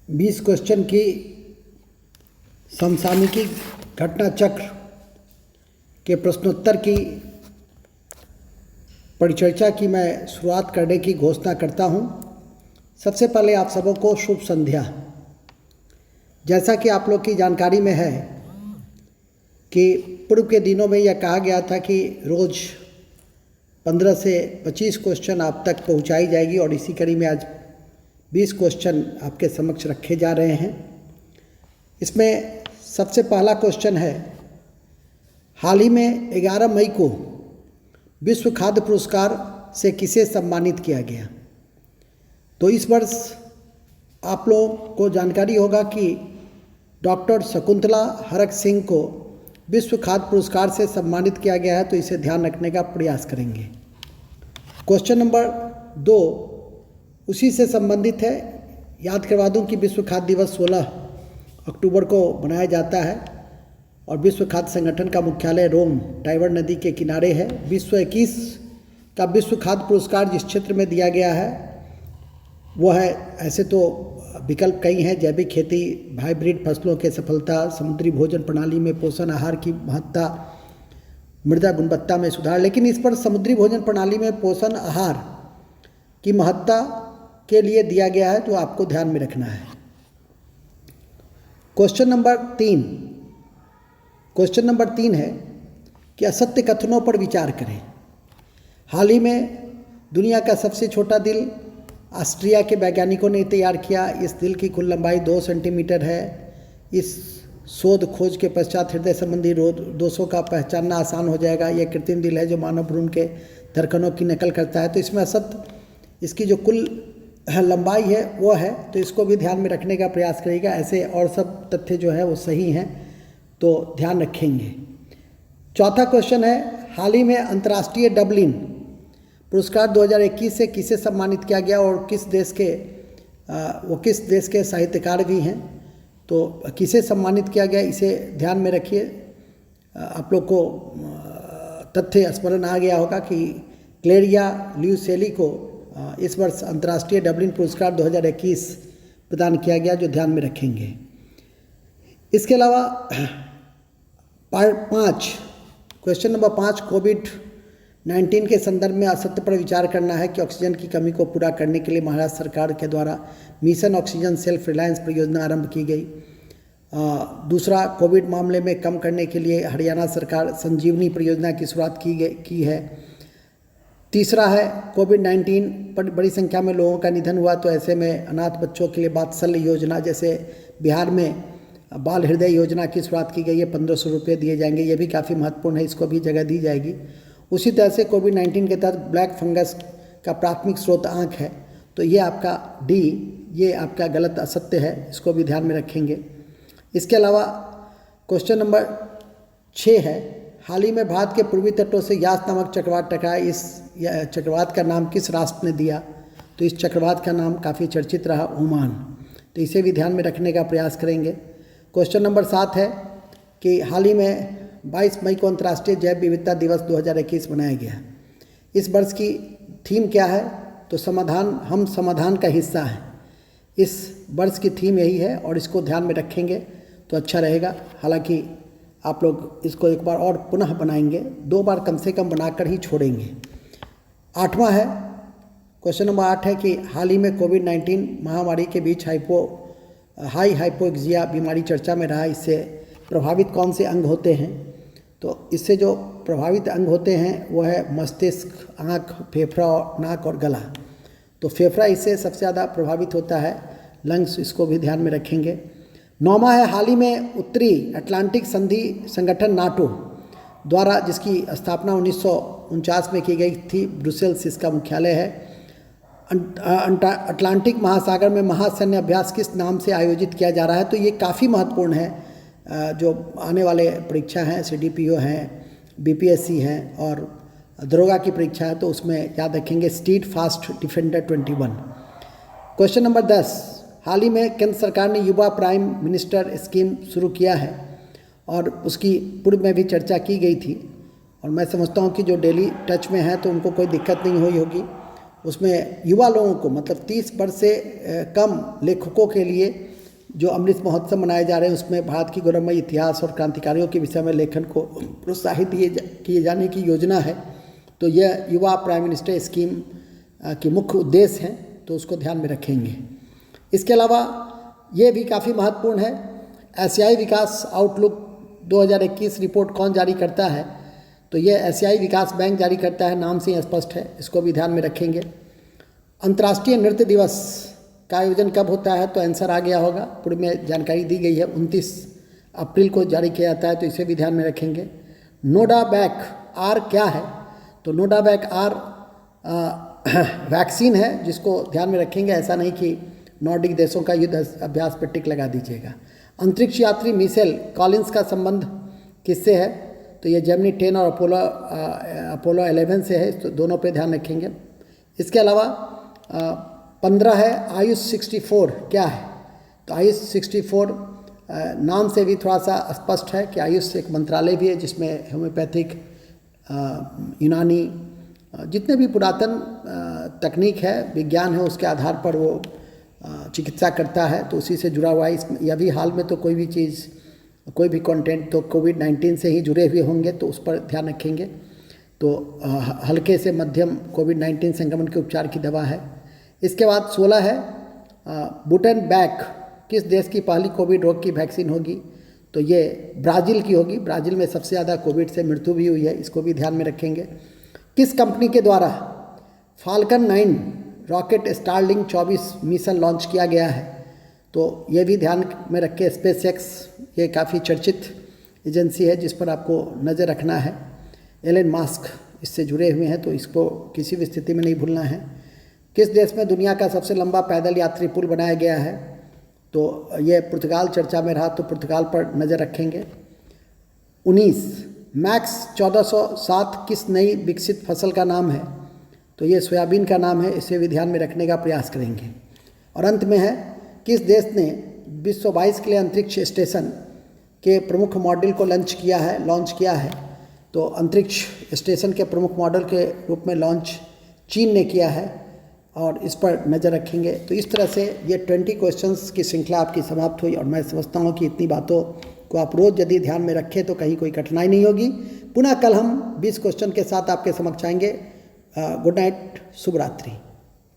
20 question की समसामयिकी घटना चक्र के प्रश्नोत्तर की परिचर्चा की मैं शुरुआत करने की घोषणा करता हूं। सबसे पहले आप सबों को शुभ संध्या। जैसा कि आप लोग की जानकारी में है कि पूर्व के दिनों में यह कहा गया था कि रोज़ 15 से 25 क्वेश्चन आप तक पहुंचाई जाएगी और इसी कड़ी में आज 20 क्वेश्चन आपके समक्ष रखे जा रहे हैं। इसमें सबसे पहला क्वेश्चन है, हाल ही में 11 मई को विश्व खाद्य पुरस्कार से किसे सम्मानित किया गया। तो इस वर्ष आप लोगों को जानकारी होगा कि डॉक्टर शकुंतला हरक सिंह को विश्व खाद्य पुरस्कार से सम्मानित किया गया है, तो इसे ध्यान रखने का प्रयास करेंगे। क्वेश्चन नंबर 2 उसी से संबंधित है। याद करवा दूं कि विश्व खाद्य दिवस 16 अक्टूबर को मनाया जाता है और विश्व खाद्य संगठन का मुख्यालय रोम टाइबर नदी के किनारे है। विश्व 21 का विश्व खाद्य पुरस्कार जिस क्षेत्र में दिया गया है वो है, ऐसे तो विकल्प कई हैं, जैविक खेती, हाइब्रिड फसलों के सफलता, समुद्री भोजन प्रणाली में पोषण आहार की महत्ता, मृदा गुणवत्ता में सुधार, लेकिन इस पर समुद्री भोजन प्रणाली में पोषण आहार की महत्ता के लिए दिया गया है, तो आपको ध्यान में रखना है। क्वेश्चन नंबर 3 है कि असत्य कथनों पर विचार करें। हाल ही में दुनिया का सबसे छोटा दिल ऑस्ट्रिया के वैज्ञानिकों ने तैयार किया। इस दिल की कुल लंबाई 2 सेंटीमीटर है। इस शोध खोज के पश्चात हृदय संबंधी दोषों का पहचानना आसान हो जाएगा। यह कृत्रिम दिल है जो मानव भ्रूण के धड़कनों की नकल करता है। तो इसमें असत्य, इसकी जो कुल लंबाई है वो है, तो इसको भी ध्यान में रखने का प्रयास करिएगा। ऐसे और सब तथ्य जो है वो सही हैं, तो ध्यान रखेंगे। चौथा क्वेश्चन है, हाल ही में अंतर्राष्ट्रीय डबलिन पुरस्कार 2021 से किसे सम्मानित किया गया और किस देश के साहित्यकार भी हैं, तो किसे सम्मानित किया गया इसे ध्यान में रखिए। आप लोग को तथ्य स्मरण आ गया होगा कि क्लेरिया ल्यूसेली को इस वर्ष अंतर्राष्ट्रीय डबलिन पुरस्कार 2021 प्रदान किया गया, जो ध्यान में रखेंगे। इसके अलावा क्वेश्चन नंबर 5 कोविड-19 के संदर्भ में असत्य पर विचार करना है कि ऑक्सीजन की कमी को पूरा करने के लिए महाराष्ट्र सरकार के द्वारा मिशन ऑक्सीजन सेल्फ रिलायंस परियोजना आरंभ की गई। दूसरा, कोविड मामले में कम करने के लिए हरियाणा सरकार संजीवनी परियोजना की शुरुआत की है। तीसरा है, कोविड-19 पर बड़ी संख्या में लोगों का निधन हुआ, तो ऐसे में अनाथ बच्चों के लिए वात्सल्य योजना, जैसे बिहार में बाल हृदय योजना की शुरुआत की गई है, 1500 रुपये दिए जाएंगे। ये भी काफ़ी महत्वपूर्ण है, इसको भी जगह दी जाएगी। उसी तरह से कोविड-19 के तहत ब्लैक फंगस का प्राथमिक स्रोत आँख है, तो ये आपका डी, ये आपका गलत असत्य है, इसको भी ध्यान में रखेंगे। इसके अलावा क्वेश्चन नंबर 6 है, हाल ही में भारत के पूर्वी तटों से यास नामक चक्रवात टकराया। इस चक्रवात का नाम किस राष्ट्र ने दिया, तो इस चक्रवात का नाम काफ़ी चर्चित रहा, ओमान, तो इसे भी ध्यान में रखने का प्रयास करेंगे। क्वेश्चन नंबर 7 है कि हाल ही में 22 मई को अंतर्राष्ट्रीय जैव विविधता दिवस 2021 मनाया गया। इस वर्ष की थीम क्या है, तो हम समाधान का हिस्सा हैं। इस वर्ष की थीम यही है और इसको ध्यान में रखेंगे तो अच्छा रहेगा। हालांकि आप लोग इसको एक बार और पुनः बनाएंगे, 2 बार कम से कम बनाकर ही छोड़ेंगे। 8वां है, क्वेश्चन नंबर 8 है कि हाल ही में कोविड-19 महामारी के बीच हाइपोक्सिया बीमारी चर्चा में रहा। इससे प्रभावित कौन से अंग होते हैं, तो इससे जो प्रभावित अंग होते हैं वो है मस्तिष्क, आँख, फेफड़ा, नाक और गला। तो फेफड़ा इससे सबसे ज़्यादा प्रभावित होता है, लंग्स, इसको भी ध्यान में रखेंगे। 9वां है, हाल ही में उत्तरी अटलांटिक संधि संगठन नाटो द्वारा, जिसकी स्थापना 1949 में की गई थी, ब्रुसेल्स इसका मुख्यालय है। अटलांटिक महासागर में महासैन्य अभ्यास किस नाम से आयोजित किया जा रहा है, तो ये काफ़ी महत्वपूर्ण है। जो आने वाले परीक्षा हैं, CDPO हैं, BPSC हैं और दरोगा की परीक्षा है, तो उसमें याद रखेंगे stead fast defender 21। Question number 10, हाल ही में केंद्र सरकार ने युवा प्राइम मिनिस्टर स्कीम शुरू किया है और उसकी पूर्व में भी चर्चा की गई थी, और मैं समझता हूँ कि जो डेली टच में है तो उनको कोई दिक्कत नहीं हुई होगी। उसमें युवा लोगों को, मतलब 30 वर्ष से कम लेखकों के लिए जो अमृत महोत्सव मनाए जा रहे हैं उसमें भारत की गौरवमयी इतिहास और क्रांतिकारियों के विषय में लेखन को प्रोत्साहित किए जाने की योजना है। तो यह युवा प्राइम मिनिस्टर स्कीम की मुख्य उद्देश्य हैं, तो उसको ध्यान में रखेंगे। इसके अलावा ये भी काफ़ी महत्वपूर्ण है, एशियाई विकास आउटलुक 2021 रिपोर्ट कौन जारी करता है? तो ये एशियाई विकास बैंक जारी करता है, नाम से ही स्पष्ट है, इसको भी ध्यान में रखेंगे। अंतर्राष्ट्रीय नृत्य दिवस का आयोजन कब होता है? तो आंसर आ गया होगा, पूर्व में जानकारी दी गई है, 29 अप्रैल को जारी किया जाता है, तो इसे भी ध्यान में रखेंगे। नोवावैक आर क्या है? तो नोवावैक आर वैक्सीन है, जिसको ध्यान में रखेंगे, ऐसा नहीं कि नॉर्डिक देशों का युद्ध अभ्यास पर टिक लगा दीजिएगा। अंतरिक्ष यात्री मिशेल कॉलिंस का संबंध किससे है? तो ये जेमिनी 10 और अपोलो 11 से है, तो दोनों पे ध्यान रखेंगे। इसके अलावा 15 है आयुष 64 क्या है? तो आयुष 64 नाम से भी थोड़ा सा स्पष्ट है कि आयुष एक मंत्रालय भी है जिसमें होम्योपैथिक, यूनानी, जितने भी पुरातन तकनीक है, विज्ञान है, उसके आधार पर वो चिकित्सा करता है, तो उसी से जुड़ा हुआ है। इसमें यह भी हाल में तो कोई भी चीज़, कोई भी कंटेंट तो कोविड-19 से ही जुड़े हुए होंगे, तो उस पर ध्यान रखेंगे। तो हल्के से मध्यम कोविड-19 संक्रमण के उपचार की दवा है। इसके बाद 16 है बुटेनवैक किस देश की पहली कोविड रोग की वैक्सीन होगी? तो ये ब्राज़ील की होगी। ब्राज़ील में सबसे ज़्यादा कोविड से मृत्यु भी हुई है, इसको भी ध्यान में रखेंगे। किस कंपनी के द्वारा falcon 9 rocket Starlink 24 mission launch किया गया है? तो ये भी ध्यान में रख के स्पेसएक्स, ये काफ़ी चर्चित एजेंसी है जिस पर आपको नज़र रखना है। एलन मास्क इससे जुड़े हुए हैं, तो इसको किसी भी स्थिति में नहीं भूलना है। किस देश में दुनिया का सबसे लंबा पैदल यात्री पुल बनाया गया है? तो ये पुर्तगाल चर्चा में रहा, तो पुर्तगाल पर नज़र रखेंगे। 19 मैक्स 1407 किस नई विकसित फसल का नाम है? तो ये सोयाबीन का नाम है, इसे भी ध्यान में रखने का प्रयास करेंगे। और अंत में है किस देश ने विश्व 22 के लिए अंतरिक्ष स्टेशन के प्रमुख मॉडल को लॉन्च किया है? तो अंतरिक्ष स्टेशन के प्रमुख मॉडल के रूप में लॉन्च चीन ने किया है, और इस पर नज़र रखेंगे। तो इस तरह से ये 20 क्वेश्चंस की श्रृंखला आपकी समाप्त हुई, और मैं समझता हूँ कि इतनी बातों को आप रोज़ यदि ध्यान में रखें तो कहीं कोई कठिनाई नहीं होगी। पुनः कल हम 20 क्वेश्चन के साथ आपके समक्ष आएंगे। गुड नाइट, शुभ रात्रि।